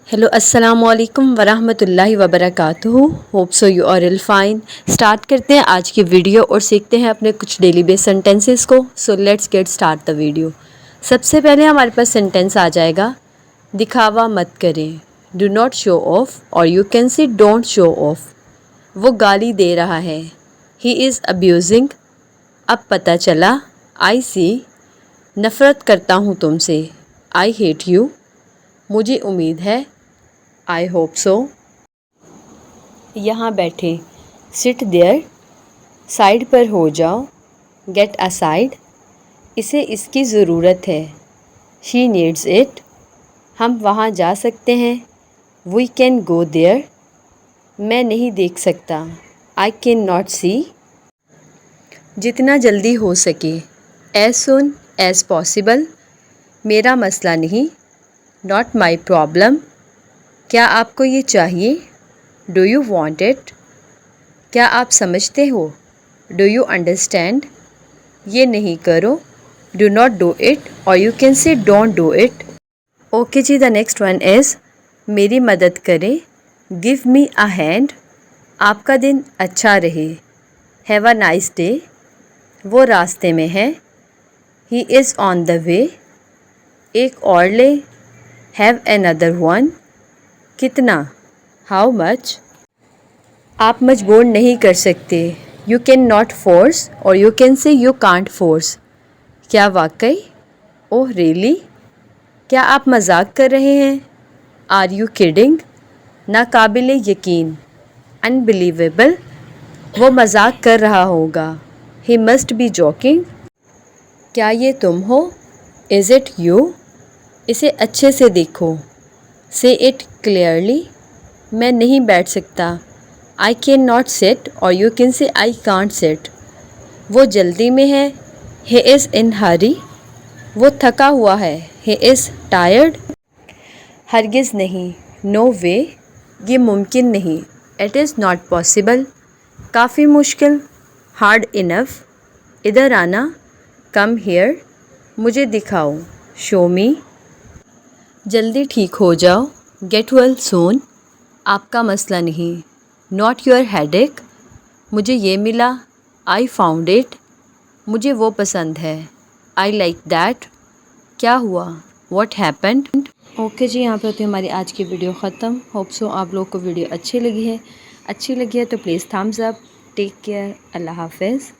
Hello अस्सलाम वालेकुम वरहमतुल्लाहि वबरकातुहू। Hope so you are all fine. Start करते हैं आज की वीडियो और सीखते हैं अपने कुछ डेली बेस सेंटेंसेस को। So let's get start the video. सबसे पहले हमारे पास सेंटेंस आ जाएगा, दिखावा मत करें, डू नॉट शो ऑफ, और you can say don't show off. वो गाली दे रहा है, ही इज़ अब्यूजिंग। अब पता चला, आई सी। नफ़रत करता हूँ तुमसे, आई हेट यू। मुझे उम्मीद है, आई होप सो। यहाँ बैठे, सिट देयर। साइड पर हो जाओ, गेट असाइड। इसे इसकी ज़रूरत है, शी नीड्स इट। हम वहाँ जा सकते हैं, वी कैन गो देयर। मैं नहीं देख सकता, आई कैन नॉट सी। जितना जल्दी हो सके, एज सुन एज पॉसिबल। मेरा मसला नहीं, नॉट माई प्रॉब्लम। क्या आपको ये चाहिए, डू यू वॉन्ट इट। क्या आप समझते हो, डू यू अंडरस्टैंड। ये नहीं करो, डू नॉट डू इट, और you can say don't do it. Okay ji, the next one is, मेरी मदद करें, गिव मी अ हैंड। आपका दिन अच्छा रहे, हैव अ नाइस डे। वो रास्ते में है, he is on the way. एक और ले, हैव अनदर वन। कितना, हाउ मच। आप मजबूर नहीं कर सकते, यू कैन नॉट फोर्स, और यू कैन से यू कांट फोर्स। क्या वाकई, ओह रियली। क्या आप मजाक कर रहे हैं, आर यू किडिंग। नाकाबिले यकीन, अनबिलीवेबल। वो मजाक कर रहा होगा, ही मस्ट बी जोकिंग। क्या ये तुम हो, इज़ इट यू। इसे अच्छे से देखो, से इट क्लियरली। मैं नहीं बैठ सकता, आई कैन नॉट सिट, और यू कैन से आई कांट सिट। वो जल्दी में है, ही इज़ इन हरी। वो थका हुआ है, ही इज़ टायर्ड। हरगिज़ नहीं, नो वे। ये मुमकिन नहीं, इट इज़ नॉट पॉसिबल। काफ़ी मुश्किल, हार्ड इनफ। इधर आना, कम हियर। मुझे दिखाओ, शो मी। जल्दी ठीक हो जाओ, गेट वेल सून। आपका मसला नहीं, नॉट योर हेडेक। मुझे ये मिला, आई फाउंड इट। मुझे वो पसंद है, आई लाइक दैट। क्या हुआ, व्हाट हैपेंड। ओके जी, यहाँ पे होती है हमारी आज की वीडियो ख़त्म। होप सो आप लोग को वीडियो अच्छी लगी है तो please thumbs up. Take care, अल्लाह हाफिज़।